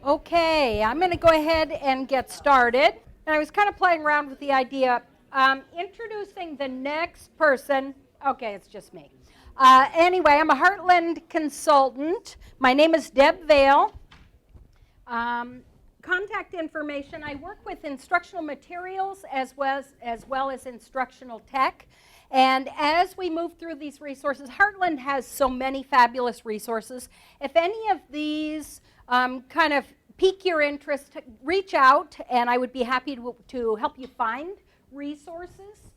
Okay, I'm going to go ahead and get started. And I was kind of playing around with the idea, introducing the next person. Okay, it's just me. Anyway, I'm a Heartland consultant. My name is Deb Vail. Contact information, I work with instructional materials as well as instructional tech. And as we move through these resources, Heartland has so many fabulous resources. If any of these kind of pique your interest, reach out and I would be happy to help you find resources.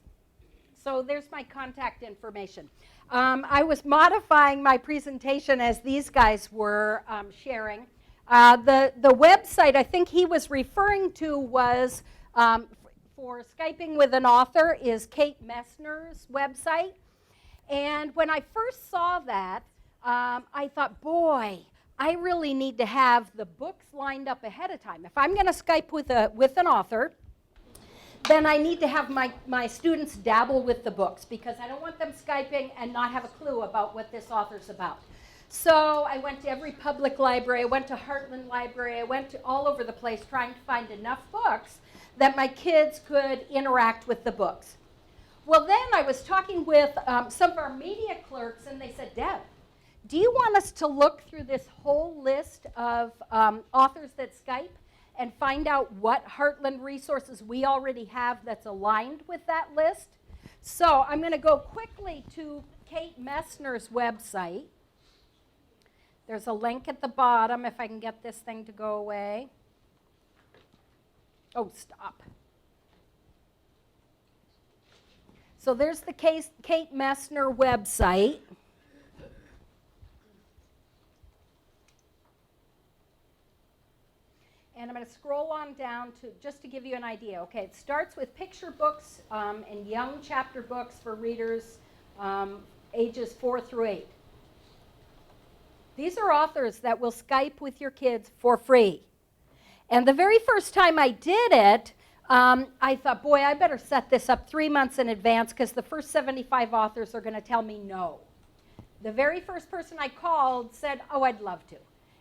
So there's my contact information. I was modifying my presentation as these guys were sharing. The website I think he was referring to was for Skyping with an author is Kate Messner's website. And when I first saw that, I thought, boy, I really need to have the books lined up ahead of time. If I'm going to Skype with an author, then I need to have my students dabble with the books because I don't want them Skyping and not have a clue about what this author's about. So I went to every public library, I went to Heartland Library, I went to all over the place trying to find enough books that my kids could interact with the books. Well, then I was talking with some of our media clerks and they said, Deb, do you want us to look through this whole list of authors that Skype and find out what Heartland resources we already have that's aligned with that list? So I'm going to go quickly to Kate Messner's website. There's a link at the bottom if I can get this thing to go away. Oh, stop. So there's the Kate Messner website. And I'm going to scroll on down to just to give you an idea. Okay, it starts with picture books and young chapter books for readers ages 4 through 8. These are authors that will Skype with your kids for free. And the very first time I did it, I thought, boy, I better set this up 3 months in advance because the first 75 authors are going to tell me no. The very first person I called said, oh, I'd love to.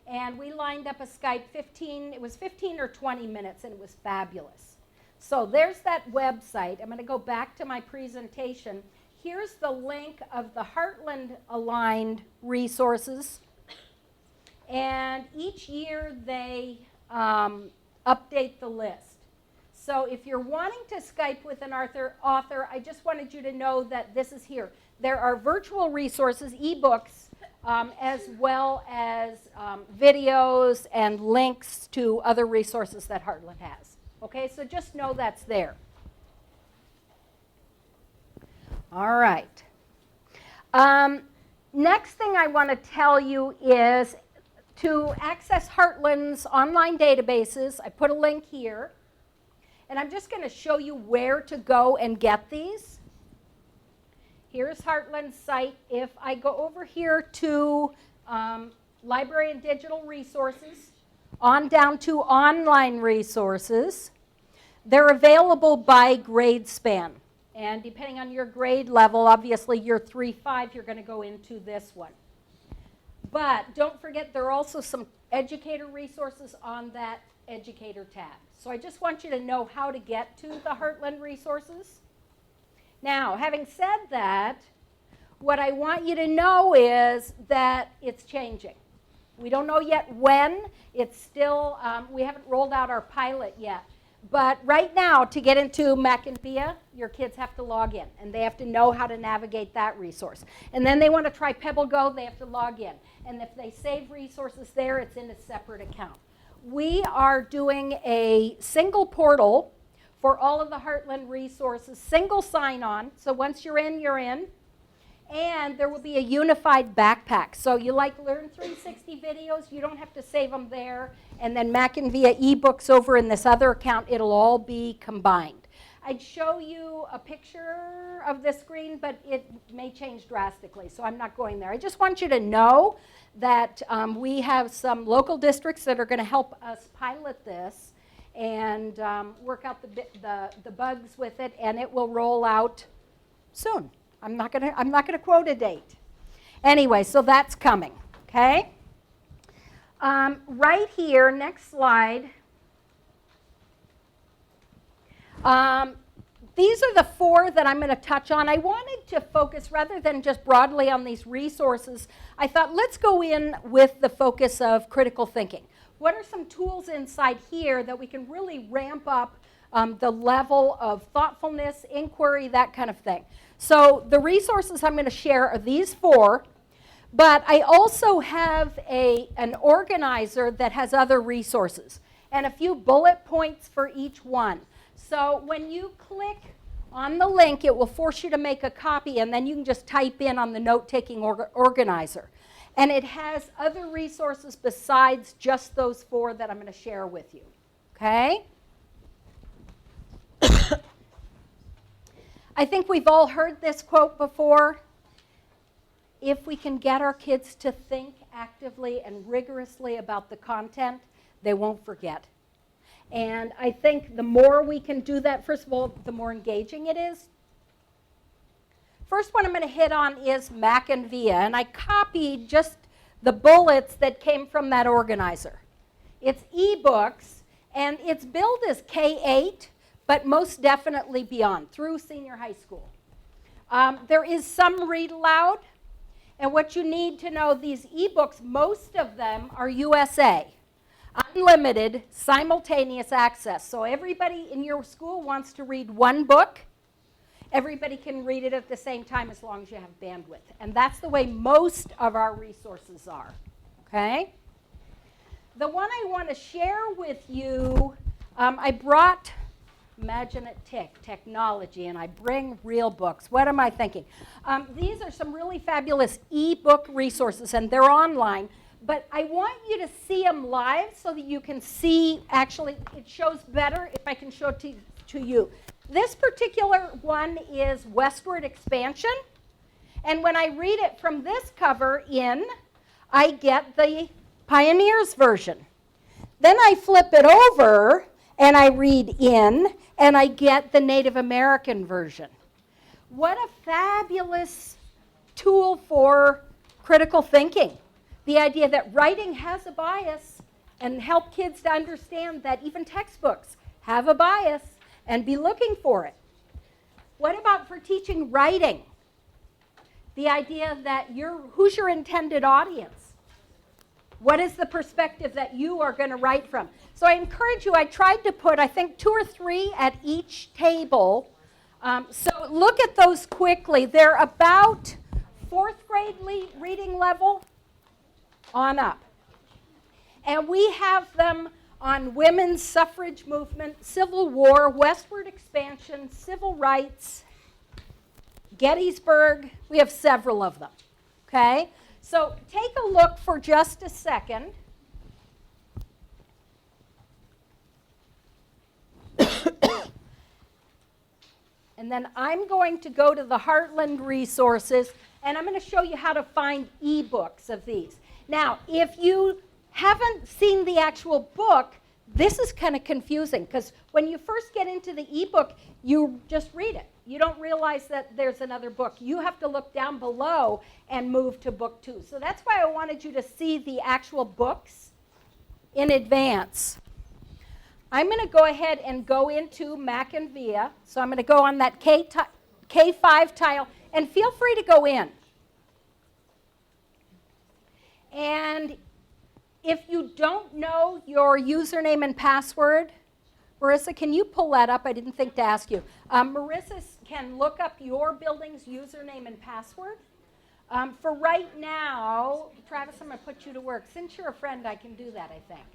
And we lined up a Skype, it was 15 or 20 minutes, and it was fabulous. So there's that website. I'm going to go back to my presentation. Here's the link of the Heartland aligned resources. And each year they update the list. So if you're wanting to Skype with an author, I just wanted you to know that this is here. There are virtual resources, ebooks, as well as videos and links to other resources that Heartland has. Okay, so just know that's there. All right. Next thing I want to tell you is to access Heartland's online databases. I put a link here. And I'm just going to show you where to go and get these. Here's Heartland's site. If I go over here to Library and Digital Resources, on down to Online Resources, they're available by grade span. And depending on your grade level, obviously your 3-5, you're going to go into this one. But don't forget there are also some educator resources on that educator tab. So I just want you to know how to get to the Heartland resources. Now, having said that, what I want you to know is that it's changing. We don't know yet when. It's still, we haven't rolled out our pilot yet. But right now, to get into Mack Via, your kids have to log in, and they have to know how to navigate that resource. And then they want to try PebbleGo, they have to log in. And if they save resources there, it's in a separate account. We are doing a single portal for all of the Heartland resources, single sign-on. So once you're in, you're in. And there will be a unified backpack. So you like Learn 360 videos, you don't have to save them there. And then Mack Via ebooks over in this other account, it'll all be combined. I'd show you a picture of the screen, but it may change drastically, so I'm not going there. I just want you to know that we have some local districts that are going to help us pilot this and work out the bugs with it, and it will roll out soon. I'm not going to quote a date. Anyway, so that's coming, okay? Right here, next slide. These are the 4 that I'm going to touch on. I wanted to focus, rather than just broadly on these resources, I thought let's go in with the focus of critical thinking. What are some tools inside here that we can really ramp up the level of thoughtfulness, inquiry, that kind of thing? So the resources I'm going to share are these 4, but I also have an organizer that has other resources and a few bullet points for each one. So when you click on the link, it will force you to make a copy, and then you can just type in on the note-taking organizer. And it has other resources besides just those 4 that I'm going to share with you. Okay? I think we've all heard this quote before. If we can get our kids to think actively and rigorously about the content, they won't forget. And I think the more we can do that, first of all, the more engaging it is. First one I'm going to hit on is Mack Via, and I copied just the bullets that came from that organizer. It's ebooks, and it's billed as K-8, but most definitely beyond, through senior high school. There is some Readloud, and what you need to know, these ebooks, most of them are USA. Unlimited, simultaneous access. So everybody in your school wants to read one book. Everybody can read it at the same time as long as you have bandwidth. And that's the way most of our resources are. Okay? The one I want to share with you, I brought Imagine it TIC, technology, and I bring real books. What am I thinking? These are some really fabulous ebook resources, and they're online. But I want you to see them live so that you can see, actually, it shows better if I can show it to you. This particular one is Westward Expansion. And when I read it from this cover in, I get the Pioneers version. Then I flip it over and I read in, and I get the Native American version. What a fabulous tool for critical thinking. The idea that writing has a bias, and help kids to understand that even textbooks have a bias and be looking for it. What about for teaching writing? The idea that who's your intended audience? What is the perspective that you are going to write from? So I encourage you, I tried to put, I think, 2 or 3 at each table. So look at those quickly. They're about 4th grade reading level on up. And we have them on women's suffrage movement, Civil War, Westward Expansion, civil rights, Gettysburg. We have several of them. Okay? So take a look for just a second. And then I'm going to go to the Heartland resources, and I'm going to show you how to find ebooks of these. Now, if you haven't seen the actual book, this is kind of confusing, because when you first get into the ebook, you just read it. You don't realize that there's another book. You have to look down below and move to book 2. So that's why I wanted you to see the actual books in advance. I'm going to go ahead and go into Mack Via. So I'm going to go on that K5 tile, and feel free to go in. And if you don't know your username and password, Marissa, can you pull that up? I didn't think to ask you. Marissa can look up your building's username and password. For right now, Travis, I'm going to put you to work. Since you're a friend, I can do that, I think.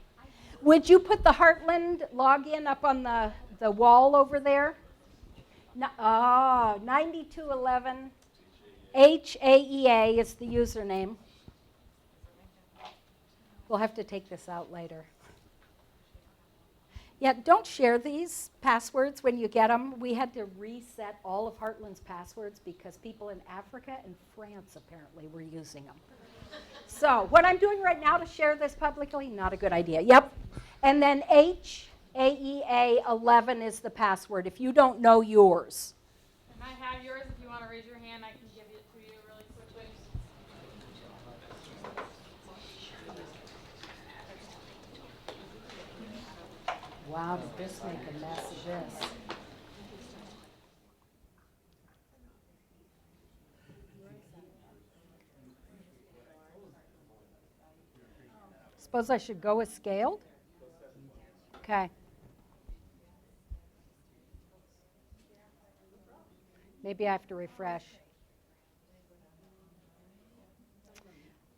Would you put the Heartland login up on the wall over there? No, 9211 HAEA is the username. We'll have to take this out later. Yeah, don't share these passwords when you get them. We had to reset all of Heartland's passwords because people in Africa and France apparently were using them. So what I'm doing right now to share this publicly, not a good idea. Yep. And then HAEA 11 is the password if you don't know yours. And I have yours. If you want to raise your hand, I can give it to you really quickly. Wow, did this make a mess of this? Suppose I should go with scaled? Okay. Maybe I have to refresh.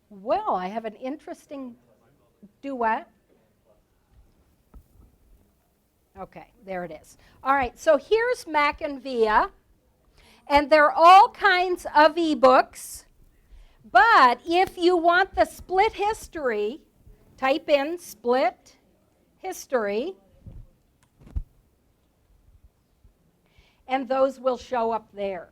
Well, I have an interesting duet. Okay, there it is. All right, so here's Mack Via, and there are all kinds of ebooks, but if you want the split history, type in split history, and those will show up there.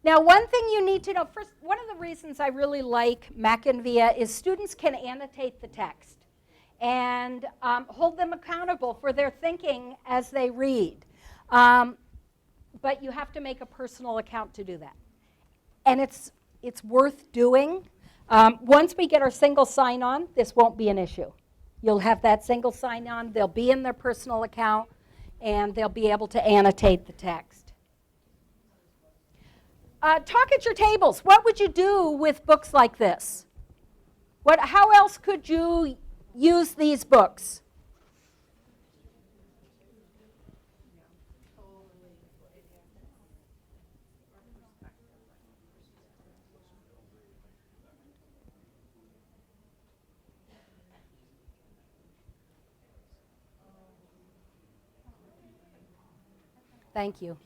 Now, one thing you need to know, first, one of the reasons I really like Mack Via is students can annotate the text and hold them accountable for their thinking as they read. But you have to make a personal account to do that. And it's worth doing. Once we get our single sign-on, this won't be an issue. You'll have that single sign-on, they'll be in their personal account, and they'll be able to annotate the text. Talk at your tables. What would you do with books like this? How else could you use these books? Thank you.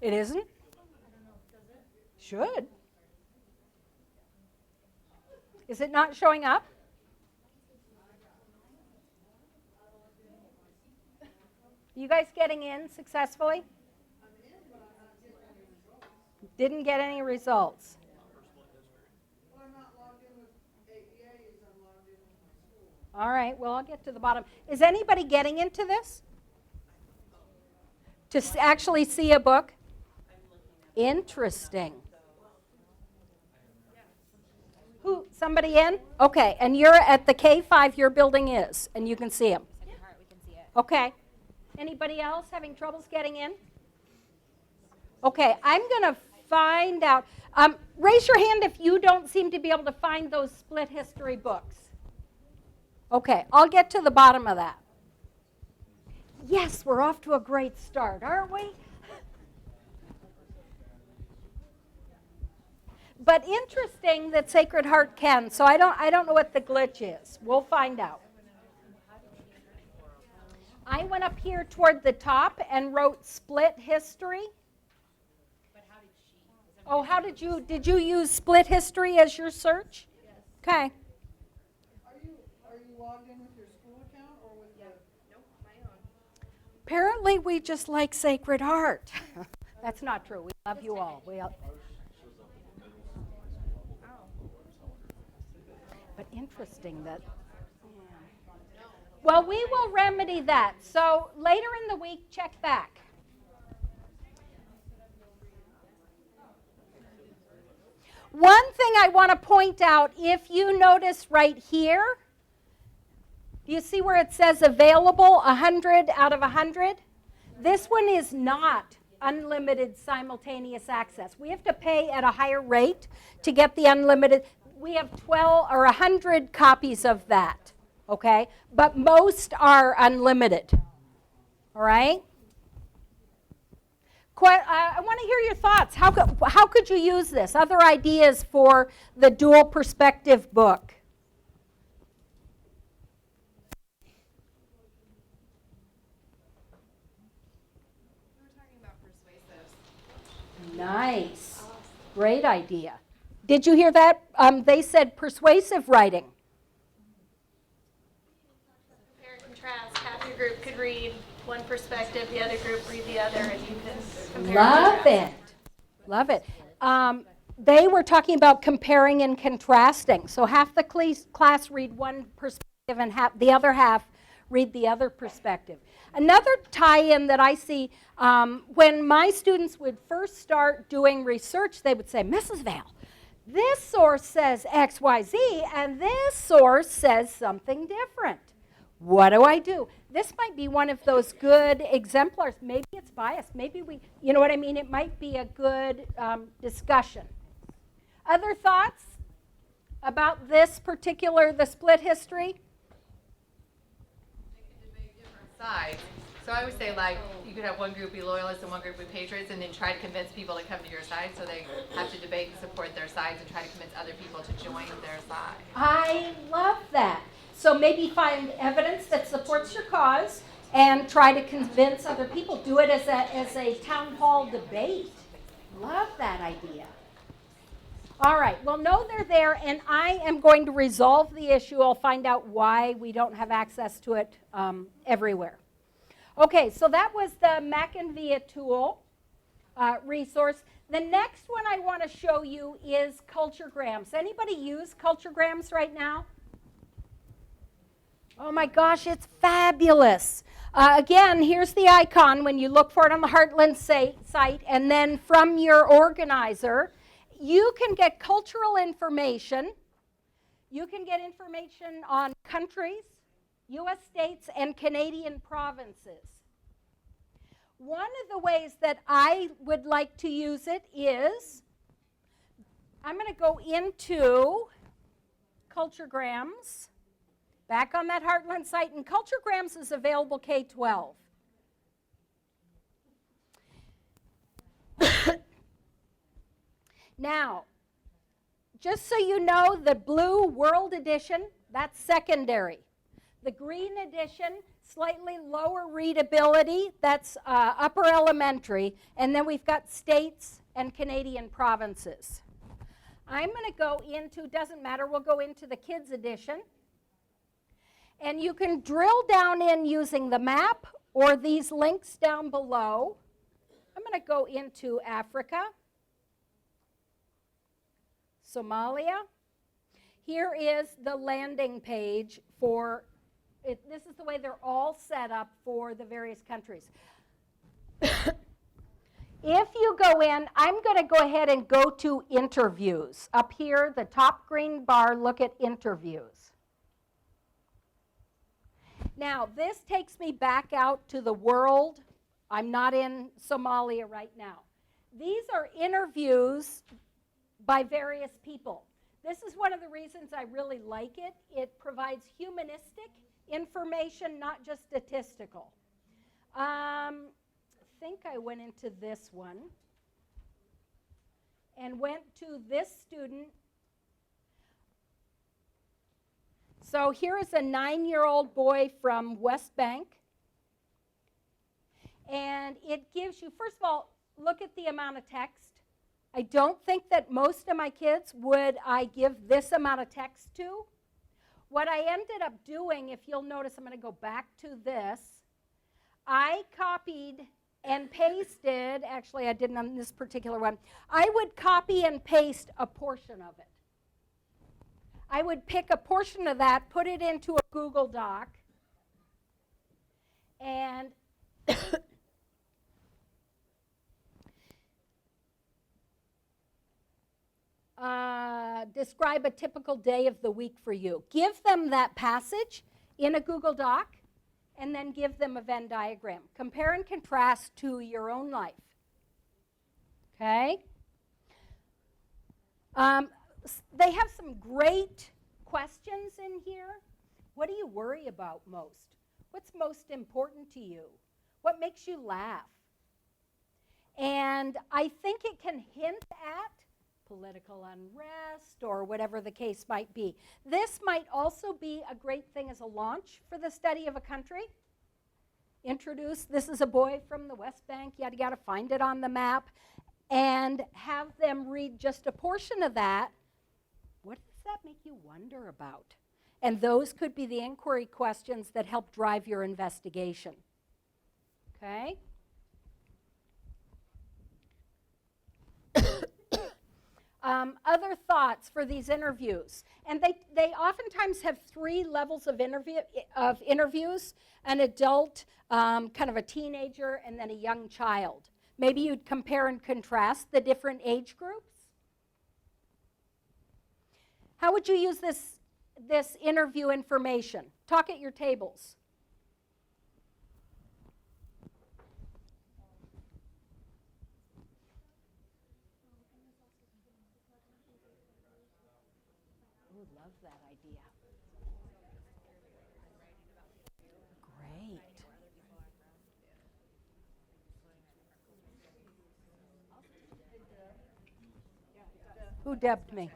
It isn't? Should. Is it not showing up? You guys getting in successfully? Didn't get any results. Well, I'm not logged in with AEA, I'm logged in with my school. All right, well, I'll get to the bottom. Is anybody getting into this? To actually see a book? Interesting. Who? Somebody in? Okay, and you're at the K5 your building is, and you can see them. Okay. Anybody else having troubles getting in? Okay, I'm going to find out. Raise your hand if you don't seem to be able to find those split history books. Okay, I'll get to the bottom of that. Yes, we're off to a great start, aren't we? But interesting that Sacred Heart can, so I don't know what the glitch is. We'll find out. I went up here toward the top and wrote split history. Oh, did you use split history as your search? Yes. Okay. Are you logged in with your school account or with Nope, my own. Apparently we just like Sacred Heart. That's not true. We love you all. But interesting that. Well, we will remedy that. So later in the week, check back. One thing I want to point out, if you notice right here, do you see where it says available 100 out of 100? This one is not unlimited simultaneous access. We have to pay at a higher rate to get the unlimited. We have 12 or 100 copies of that, okay? But most are unlimited, all right? I want to hear your thoughts. How could you use this? Other ideas for the dual perspective book? We were talking about persuasives. Nice. Great idea. Did you hear that? They said persuasive writing. Compare and contrast. Half your group could read one perspective, the other group read the other, and you can compare Love and it. Love it. They were talking about comparing and contrasting. So half the class read one perspective and the other half read the other perspective. Another tie-in that I see, when my students would first start doing research, they would say, Mrs. Vail, this source says X, Y, Z, and this source says something different. What do I do? This might be one of those good exemplars. Maybe it's biased. Maybe you know what I mean? It might be a good discussion. Other thoughts about this particular, the split history? They could debate different sides. So I would say, like, you could have one group be loyalists and one group be patriots, and then try to convince people to come to your side, so they have to debate and support their sides and try to convince other people to join their side. I love that. So maybe find evidence that supports your cause and try to convince other people. Do it as a town hall debate. Love that idea. All right, well, know they're there, and I am going to resolve the issue. I'll find out why we don't have access to it everywhere. Okay, so that was the Mack Via tool resource. The next one I want to show you is culturegrams. Anybody use culturegrams right now? Oh my gosh, it's fabulous. Again, here's the icon when you look for it on the Heartlands site, and then from your organizer, you can get cultural information. You can get information on countries, U.S. states, and Canadian provinces. One of the ways that I would like to use it is, I'm going to go into culturegrams, back on that Heartland site, and culturegrams is available K-12. Now, just so you know, the blue World Edition, that's secondary. The green edition, slightly lower readability, that's upper elementary. And then we've got states and Canadian provinces. I'm going to go into, doesn't matter, we'll go into the kids edition. And you can drill down in using the map or these links down below. I'm going to go into Africa, Somalia. Here is the landing page for it. This is the way they're all set up for the various countries. If you go in, I'm going to go ahead and go to interviews. Up here, the top green bar, look at interviews. Now, this takes me back out to the world. I'm not in Somalia right now. These are interviews by various people. This is one of the reasons I really like it. It provides humanistic information, not just statistical. I think I went into this one and went to this student. So here is a 9-year-old boy from West Bank. And it gives you, first of all, look at the amount of text. I don't think that most of my kids would I give this amount of text to. What I ended up doing, if you'll notice, I'm going to go back to this. I copied and pasted, actually I didn't on this particular one. I would copy and paste a portion of it. I would pick a portion of that, put it into a Google Doc, and describe a typical day of the week for you. Give them that passage in a Google Doc, and then give them a Venn diagram. Compare and contrast to your own life. Okay? They have some great questions in here. What do you worry about most? What's most important to you? What makes you laugh? And I think it can hint at political unrest or whatever the case might be. This might also be a great thing as a launch for the study of a country. Introduce, this is a boy from the West Bank, yada yada, find it on the map, and have them read just a portion of that. What does that make you wonder about? And those could be the inquiry questions that help drive your investigation. Okay? Other other thoughts for these interviews? And they oftentimes have 3 levels of interviews, an adult, kind of a teenager, and then a young child. Maybe you'd compare and contrast the different age groups. How would you use this interview information? Talk at your tables. Ooh, love that idea. Great. Who debbed me?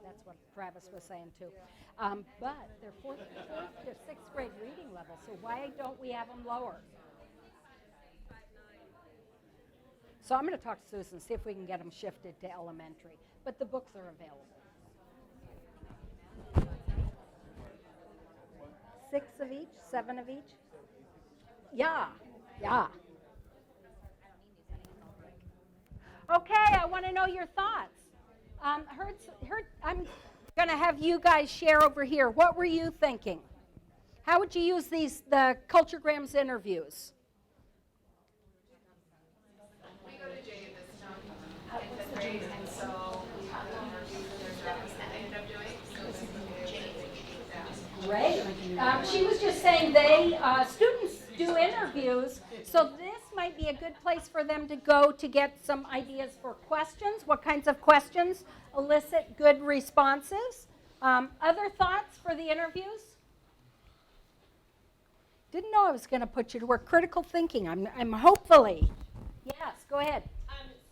That's what Travis was saying too. But they're fourth to 6th grade reading level, so why don't we have them lower? So I'm going to talk to Susan, see if we can get them shifted to elementary. But the books are available. 6 of each, 7 of each? Yeah, yeah. Okay, I want to know your thoughts. I'm going to have you guys share over here. What were you thinking? How would you use the Culturegrams interviews? We go to Jay this time in 5th grade, and so we have an interview for their jobs that they ended up doing. So Great. She was just saying students do interviews, so this might be a good place for them to go to get some ideas for questions. What kinds of questions elicit good responses? Other thoughts for the interviews? Didn't know I was going to put you to work. Critical thinking. I'm hopefully. Yes, go ahead.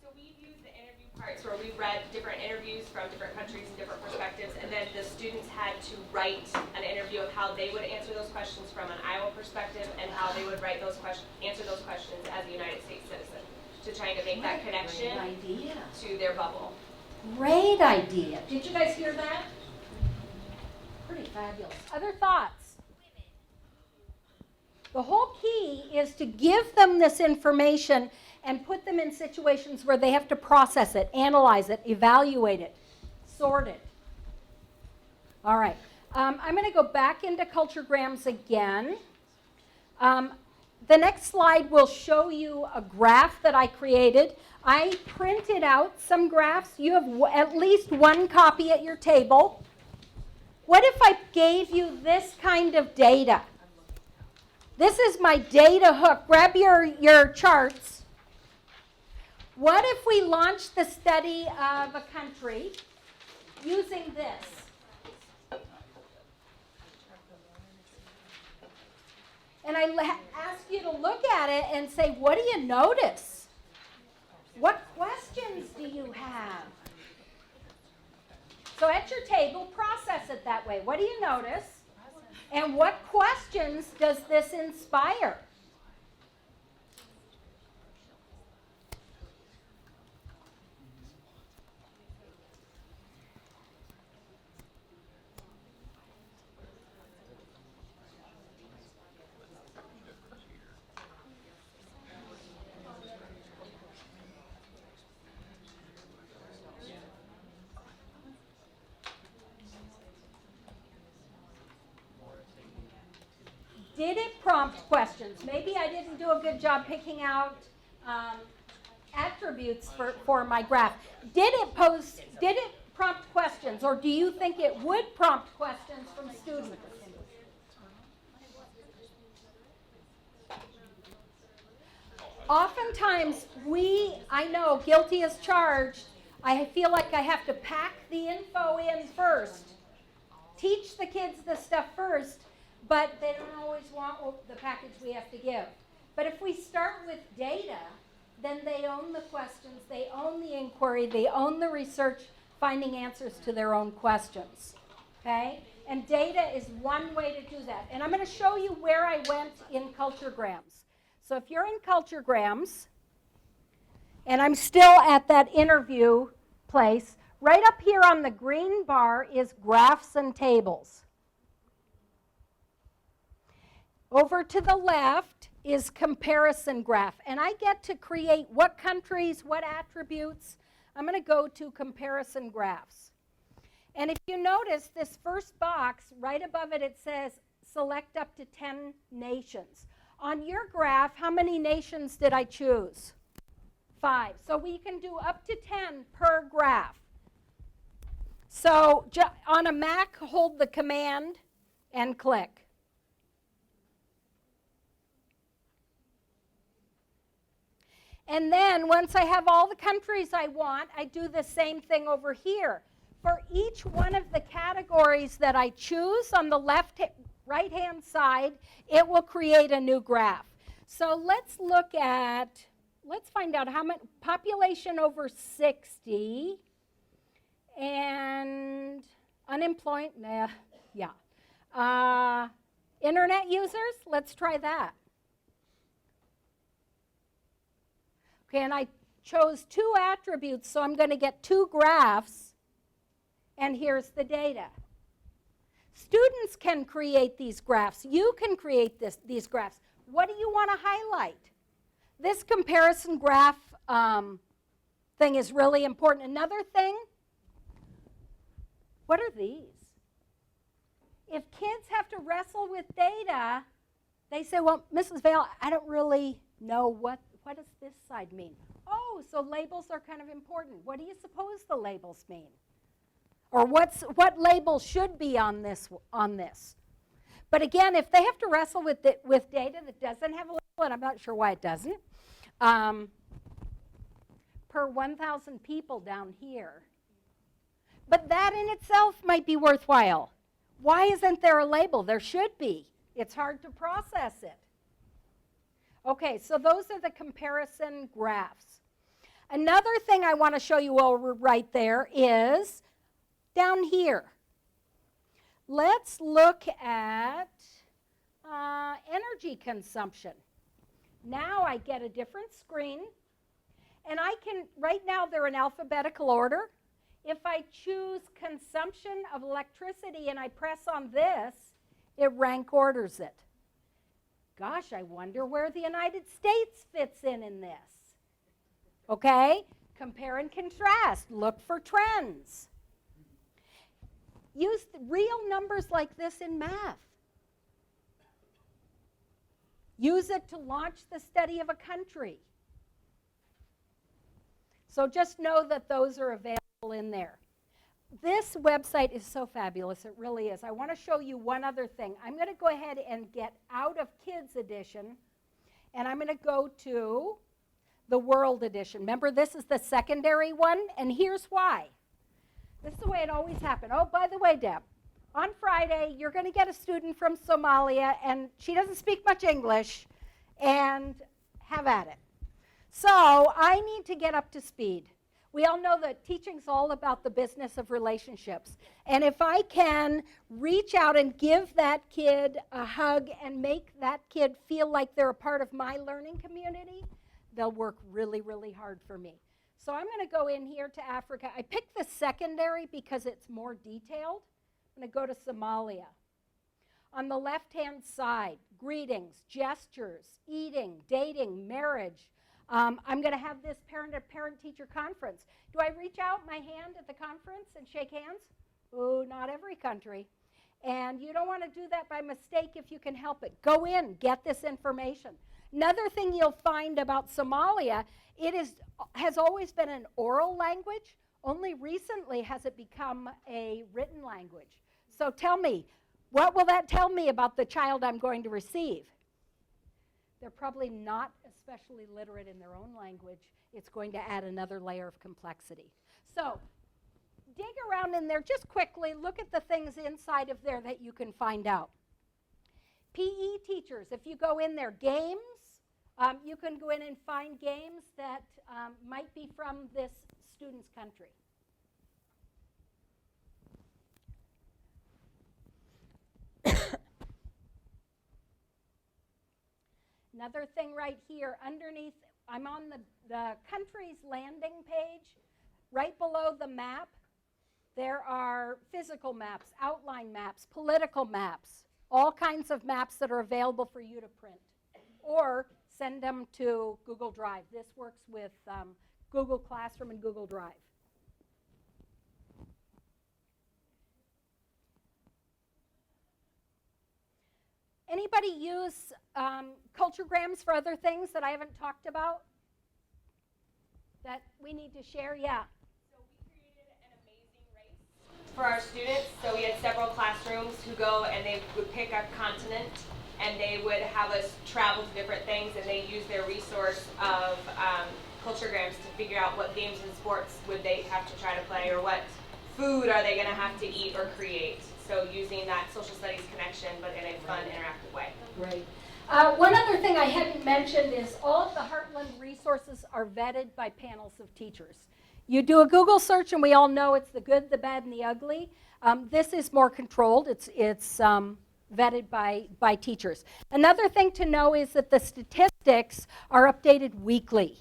So we've used the interview parts where we read different interviews from different countries and different perspectives, and then the students had to write an interview of how they would answer those questions from an Iowa perspective and how they would write those answer those questions as a United States citizen, to trying to make that connection to their bubble. Great idea. Did you guys hear that? Pretty fabulous. Other thoughts? The whole key is to give them this information and put them in situations where they have to process it, analyze it, evaluate it, sort it. All right. I'm going to go back into Culturegrams again. The next slide will show you a graph that I created. I printed out some graphs. You have at least one copy at your table. What if I gave you this kind of data? This is my data hook. Grab your charts. What if we launched the study of a country using this? And I ask you to look at it and say, what do you notice? What questions do you have? So at your table, process it that way. What do you notice? And what questions does this inspire? Did it prompt questions? Maybe I didn't do a good job picking out attributes for my graph. Did it prompt questions, or do you think it would prompt questions from students? Oftentimes I know, guilty as charged, I feel like I have to pack the info in first, teach the kids the stuff first, but they don't always want the package we have to give. But if we start with data, then they own the questions, they own the inquiry, they own the research, finding answers to their own questions, okay? And data is one way to do that. And I'm going to show you where I went in Culturegrams. So if you're in Culturegrams, and I'm still at that interview place, right up here on the green bar is graphs and tables. Over to the left is comparison graph. And I get to create what countries, what attributes. I'm going to go to comparison graphs. And if you notice this first box, right above it, it says select up to 10 nations. On your graph, how many nations did I choose? 5. So we can do up to 10 per graph. So on a Mac, hold the command and click. And then once I have all the countries I want, I do the same thing over here. For each one of the categories that I choose on the right-hand side, it will create a new graph. So let's find out how much population over 60 and unemployed, internet users, let's try that. Okay, and I chose 2 attributes, so I'm going to get 2 graphs, and here's the data. Students can create these graphs. You can create these graphs. What do you want to highlight? This comparison graph thing is really important. Another thing, what are these? If kids have to wrestle with data, they say, well, Mrs. Vail, I don't really know what does this side mean? Oh, so labels are kind of important. What do you suppose the labels mean? Or what label should be on this? But again, if they have to wrestle with data that doesn't have a label, and I'm not sure why it doesn't, per 1,000 people down here. But that in itself might be worthwhile. Why isn't there a label? There should be. It's hard to process it. Okay, so those are the comparison graphs. Another thing I want to show you over right there is down here. Let's look at energy consumption. Now I get a different screen, and I can, right now they're in alphabetical order. If I choose consumption of electricity and I press on this, it rank orders it. Gosh, I wonder where the United States fits in this. Okay? Compare and contrast. Look for trends. Use real numbers like this in math. Use it to launch the study of a country. So just know that those are available in there. This website is so fabulous, it really is. I want to show you one other thing. I'm going to go ahead and get out of Kids Edition, and I'm going to go to the World Edition. Remember, this is the secondary one, and here's why. This is the way it always happened. Oh, by the way, Deb, on Friday, you're going to get a student from Somalia, and she doesn't speak much English, and have at it. So I need to get up to speed. We all know that teaching's all about the business of relationships. And if I can reach out and give that kid a hug and make that kid feel like they're a part of my learning community, they'll work really, really hard for me. So I'm going to go in here to Africa. I picked the secondary because it's more detailed. I'm going to go to Somalia. On the left-hand side, greetings, gestures, eating, dating, marriage. I'm going to have this parent-teacher conference. Do I reach out my hand at the conference and shake hands? Ooh, not every country. And you don't want to do that by mistake if you can help it. Go in, get this information. Another thing you'll find about Somalia, it has always been an oral language. Only recently has it become a written language. So tell me, what will that tell me about the child I'm going to receive? They're probably not especially literate in their own language. It's going to add another layer of complexity. So dig around in there just quickly. Look at the things inside of there that you can find out. PE teachers, if you go in there, games, you can go in and find games that might be from this student's country. Another thing right here, underneath, I'm on the country's landing page. Right below the map, there are physical maps, outline maps, political maps, all kinds of maps that are available for you to print or send them to Google Drive. This works with Google Classroom and Google Drive. Anybody use culturegrams for other things that I haven't talked about that we need to share? Yeah. So we created an amazing race for our students. So we had several classrooms who go and they would pick a continent and they would have us travel to different things, and they use their resource of culturegrams to figure out what games and sports would they have to try to play, or what food are they going to have to eat or create. So using that social studies connection, but in a fun, interactive way. Great. One other thing I hadn't mentioned is all of the Heartland resources are vetted by panels of teachers. You do a Google search, and we all know it's the good, the bad, and the ugly. This is more controlled. It's vetted by teachers. Another thing to know is that the statistics are updated weekly.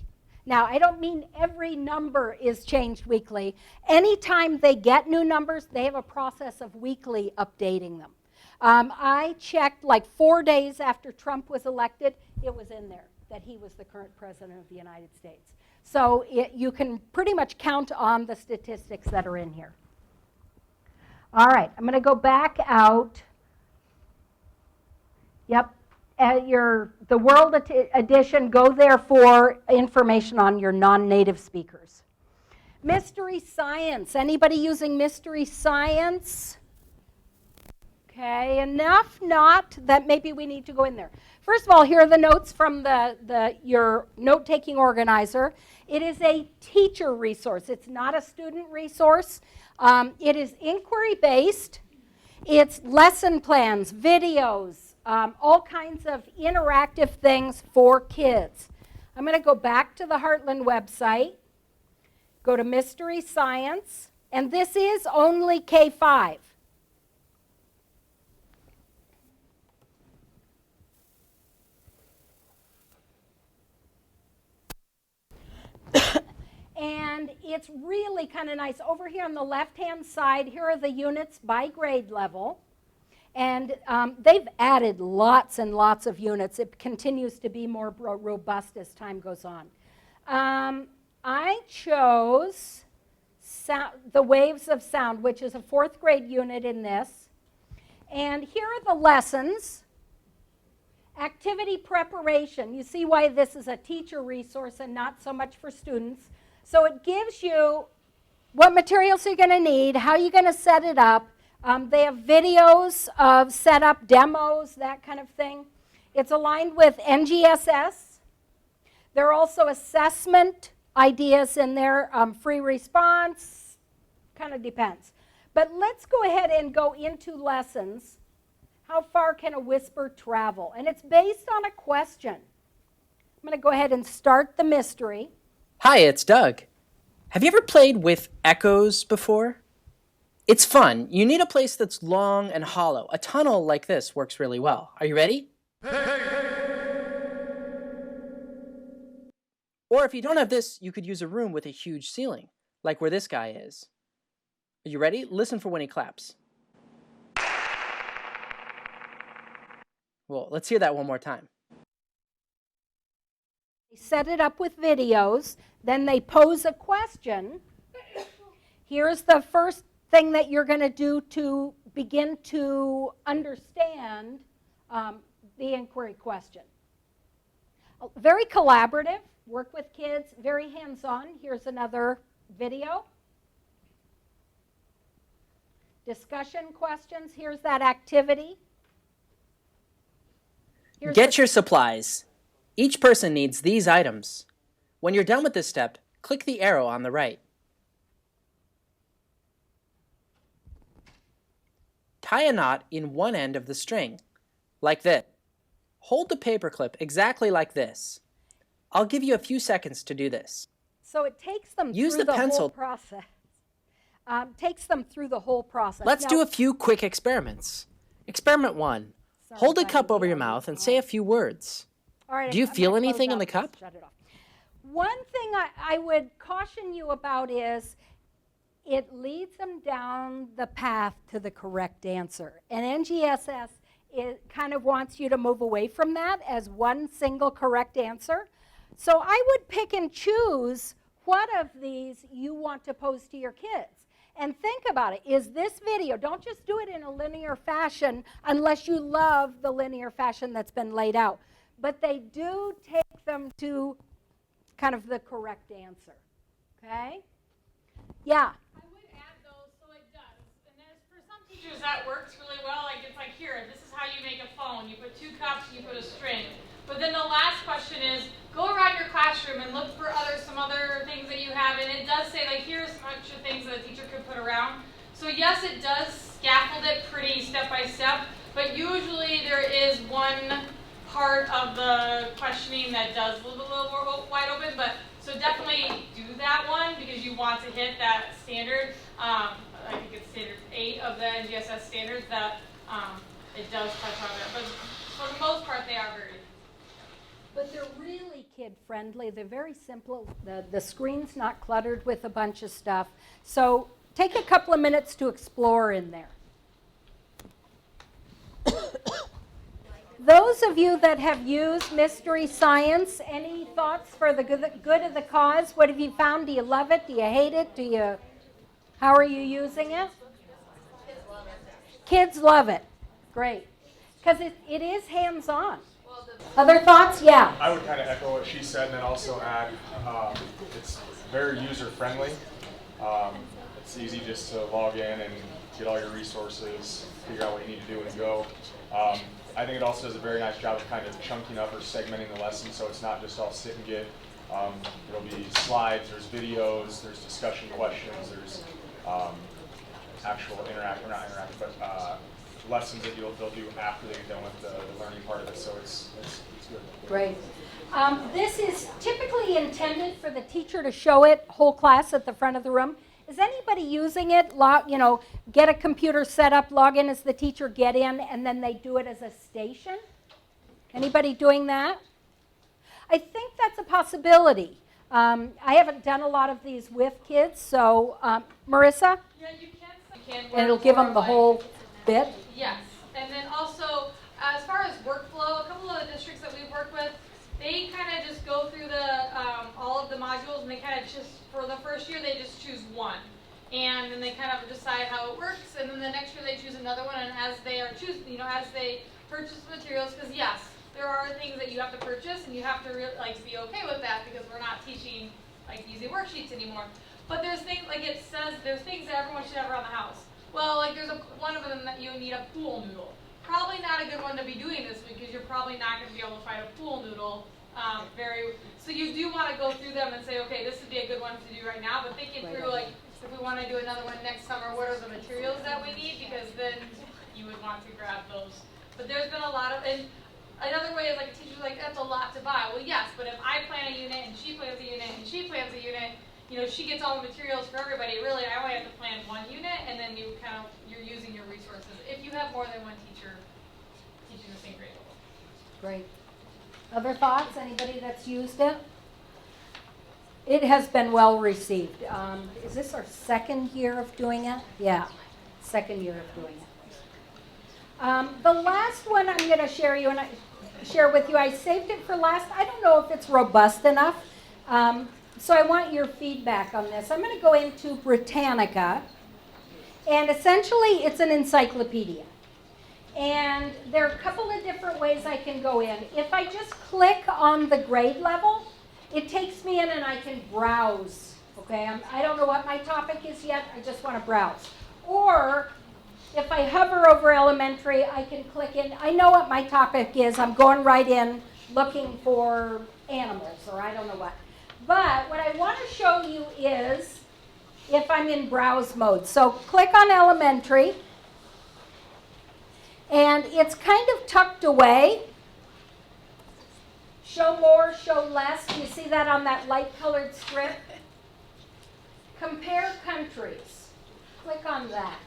Now, I don't mean every number is changed weekly. Anytime they get new numbers, they have a process of weekly updating them. I checked like 4 days after Trump was elected, it was in there that he was the current president of the United States. So you can pretty much count on the statistics that are in here. All right, I'm going to go back out. Yep. The World Edition, go there for information on your non-native speakers. Mystery Science. Anybody using Mystery Science? Okay, enough not that maybe we need to go in there. First of all, here are the notes from your note-taking organizer. It is a teacher resource. It's not a student resource. It is inquiry-based. It's lesson plans, videos, all kinds of interactive things for kids. I'm going to go back to the Heartland website, go to Mystery Science, and this is only K-5. And it's really kind of nice. Over here on the left-hand side, here are the units by grade level. And they've added lots and lots of units. It continues to be more robust as time goes on. I chose the Waves of Sound, which is a 4th grade unit in this. And here are the lessons. Activity preparation. You see why this is a teacher resource and not so much for students. So it gives you what materials you're going to need, how you're going to set it up. They have videos of setup, demos, that kind of thing. It's aligned with NGSS. There are also assessment ideas in there, free response, kind of depends. But let's go ahead and go into lessons. How far can a whisper travel? And it's based on a question. I'm going to go ahead and start the mystery. Hi, it's Doug. Have you ever played with echoes before? It's fun. You need a place that's long and hollow. A tunnel like this works really well. Are you ready? Or if you don't have this, you could use a room with a huge ceiling, like where this guy is. Are you ready? Listen for when he claps. Well, let's hear that one more time. They set it up with videos, then they pose a question. Here's the first thing that you're going to do to begin to understand the inquiry question. Very collaborative, work with kids, very hands-on. Here's another video. Discussion questions, here's that activity. Get your supplies. Each person needs these items. When you're done with this step, click the arrow on the right. Tie a knot in one end of the string, like this. Hold the paperclip exactly like this. I'll give you a few seconds to do this. So it takes them Use through the the pencil. whole process. Takes them through the whole process. Let's Now, do a few quick experiments. Experiment 1. sorry, Hold a buddy, cup over we your already mouth and saw say it. a few words. All right, Do you I'm feel gonna close anything in out the this, cup? Shut it off. One thing I would caution you about is it leads them down the path to the correct answer. And NGSS it kind of wants you to move away from that as one single correct answer. So I would pick and choose what of these you want to pose to your kids. And think about it. Is this video, don't just do it in a linear fashion unless you love the linear fashion that's been laid out. But they do take them to kind of the correct answer. Okay? Yeah? I would add those, so it does. And as for some teachers, that works really well. Like, it's like, here, this is how you make a phone. You put 2 cups, you put a string. But then the last question is, go around your classroom and look for some other things that you have. And it does say, like, here's some extra things that a teacher could put around. So yes, it does scaffold it pretty step by step. But usually there is one part of the questioning that does leave a little more wide open. But so definitely do that one because you want to hit that standard. I think it's standard 8 of the NGSS standards that it does touch on it. But for the most part, they are very. But they're really kid-friendly. They're very simple. The screen's not cluttered with a bunch of stuff. So take a couple of minutes to explore in there. Those of you that have used Mystery Science, any thoughts for the good of the cause? What have you found? Do you love it? Do you hate it? How are you using it? Kids love it. Great. Because it is hands-on. Other thoughts? Yeah. I would kind of echo what she said and then also add it's very user-friendly. It's easy just to log in and get all your resources, figure out what you need to do and go. I think it also does a very nice job of kind of chunking up or segmenting the lesson so it's not just all sit and get. There'll be slides, there's videos, there's discussion questions, there's actual lessons that they'll do after they get done with the learning part of it, so it's good. Great. This is typically intended for the teacher to show it whole class at the front of the room. Is anybody using it? Get a computer set up, log in as the teacher, get in, and then they do it as a station? Anybody doing that? I think that's a possibility. I haven't done a lot of these with kids, so Marissa? Yeah, you can. And it'll give them the whole bit? Yes. And then also, as far as workflow, a couple of the districts that we've worked with, they kind of just go through all of the modules, and they kind of just, for the first year, they just choose one. And then they kind of decide how it works, and then the next year they choose another one, and as they are choosing, as they purchase materials, because yes, there are things that you have to purchase, and you have to be okay with that, because we're not teaching using worksheets anymore. But there's things, like it says, there's things that everyone should have around the house. Well, there's one of them that you need a pool noodle. Probably not a good one to be doing this week because you're probably not going to be able to find a pool noodle. So you do want to go through them and say, okay, this would be a good one to do right now. But thinking through, if we want to do another one next summer, what are the materials that we need? Because then you would want to grab those. But there's been a lot of, and another way is a teacher's that's a lot to buy. Well, yes, but if I plan a unit and she plans a unit and she plans a unit, she gets all the materials for everybody. Really, I only have to plan one unit, and then you're using your resources. If you have more than one teacher teaching the same grade level. Great. Other thoughts? Anybody that's used it? It has been well received. Is this our second year of doing it? Yeah, second year of doing it. The last one I'm going to share with you, I saved it for last. I don't know if it's robust enough. So I want your feedback on this. I'm going to go into Britannica, and essentially it's an encyclopedia. And there are a couple of different ways I can go in. If I just click on the grade level, it takes me in and I can browse. Okay, I don't know what my topic is yet, I just want to browse. Or if I hover over elementary, I can click in. I know what my topic is. I'm going right in looking for animals, or I don't know what. But what I want to show you is if I'm in browse mode. So click on elementary, and it's kind of tucked away. Show more, show less. You see that on that light colored strip? Compare countries. Click on that.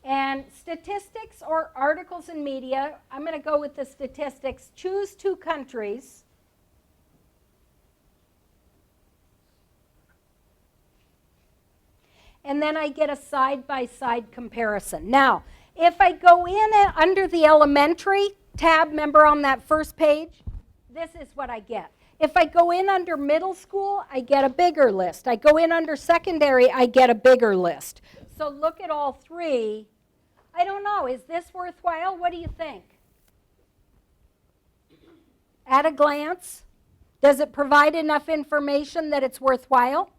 And statistics or articles and media, I'm going to go with the statistics. Choose 2 countries. And then I get a side-by-side comparison. Now, If I go in and under the elementary tab, remember on that first page, this is what I get. If I go in under middle school, I get a bigger list. I go in under secondary, I get a bigger list. So look at all three. I don't know, is this worthwhile? What do you think? At a glance, does it provide enough information that it's worthwhile?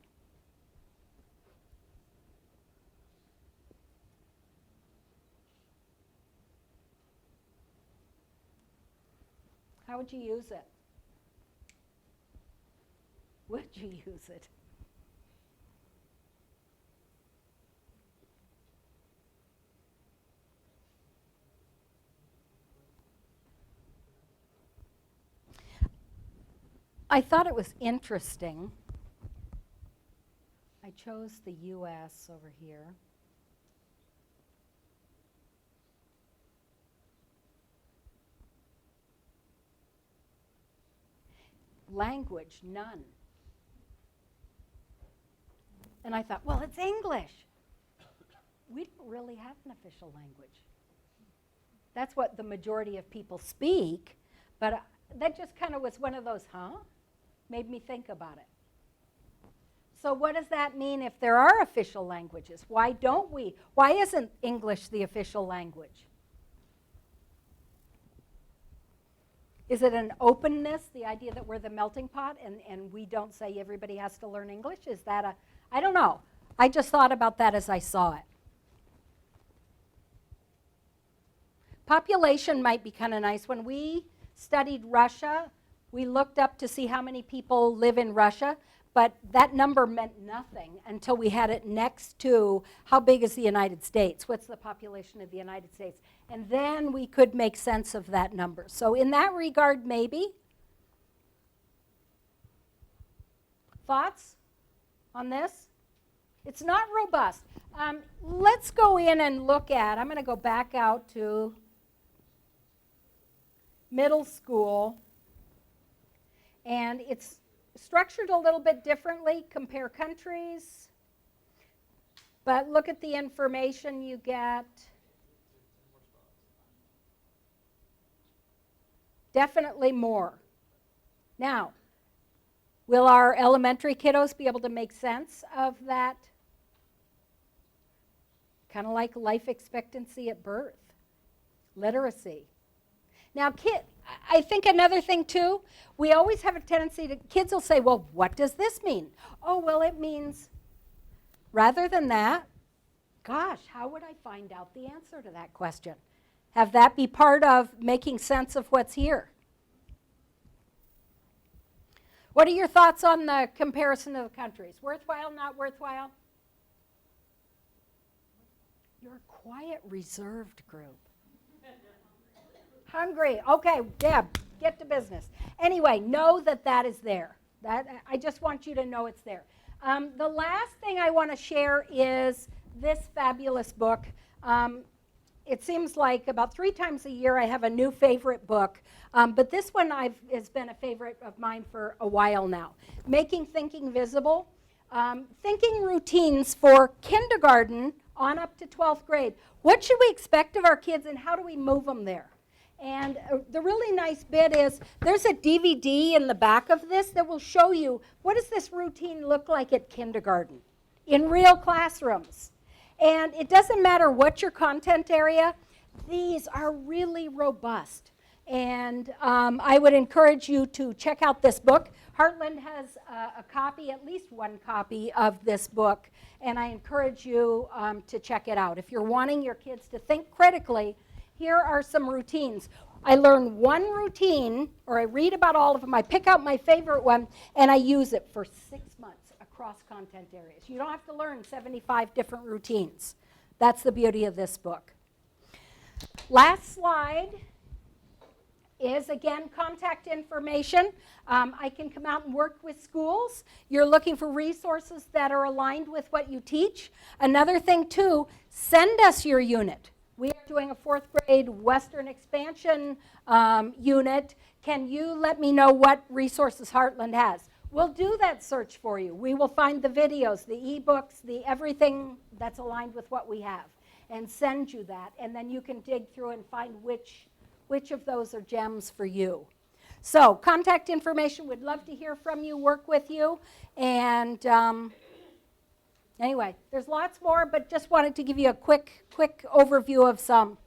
How would you use it? Would you use it? I thought it was interesting. I chose the US over here. Language, none. And I thought, well, it's English. We don't really have an official language. That's what the majority of people speak, but that just kind of was one of those, made me think about it. So what does that mean if there are official languages? Why don't we? Why isn't English the official language? Is it an openness, the idea that we're the melting pot and we don't say everybody has to learn English? Is that a, I don't know. I just thought about that as I saw it. Population might be kind of nice. When we studied Russia, we looked up to see how many people live in Russia, but that number meant nothing until we had it next to how big is the United States? What's the population of the United States? And then we could make sense of that number. So in that regard, maybe. Thoughts on this? It's not robust. Let's go in and look at, I'm going to go back out to middle school. And it's structured a little bit differently, compare countries. But look at the information you get. Definitely more. Now, will our elementary kiddos be able to make sense of that? Kind of like life expectancy at birth, literacy. Now, I think another thing too, we always have a tendency to, kids will say, well, what does this mean? Oh, well, it means, rather than that, gosh, how would I find out the answer to that question? Have that be part of making sense of what's here. What are your thoughts on the comparison of the countries? Worthwhile, not worthwhile? You're a quiet, reserved group. Hungry. Okay, Deb, get to business. Anyway, know that that is there. I just want you to know it's there. The last thing I want to share is this fabulous book. It seems like about 3 times a year I have a new favorite book, but this one has been a favorite of mine for a while now. Making Thinking Visible. Thinking routines for kindergarten on up to 12th grade. What should we expect of our kids and how do we move them there? And the really nice bit is there's a DVD in the back of this that will show you what does this routine look like at kindergarten in real classrooms. And it doesn't matter what your content area, these are really robust. And I would encourage you to check out this book. Heartland has a copy, at least one copy of this book, and I encourage you to check it out. If you're wanting your kids to think critically, here are some routines. I learn one routine, or I read about all of them, I pick out my favorite one, and I use it for 6 months across content areas. You don't have to learn 75 different routines. That's the beauty of this book. Last slide is, again, contact information. I can come out and work with schools. You're looking for resources that are aligned with what you teach. Another thing, too, send us your unit. We are doing a 4th grade Western Expansion unit. Can you let me know what resources Heartland has? We'll do that search for you. We will find the videos, the ebooks, the everything that's aligned with what we have. and send you that. And then you can dig through and find which of those are gems for you. So contact information, we'd love to hear from you, work with you. And anyway, there's lots more, but just wanted to give you a quick overview of some.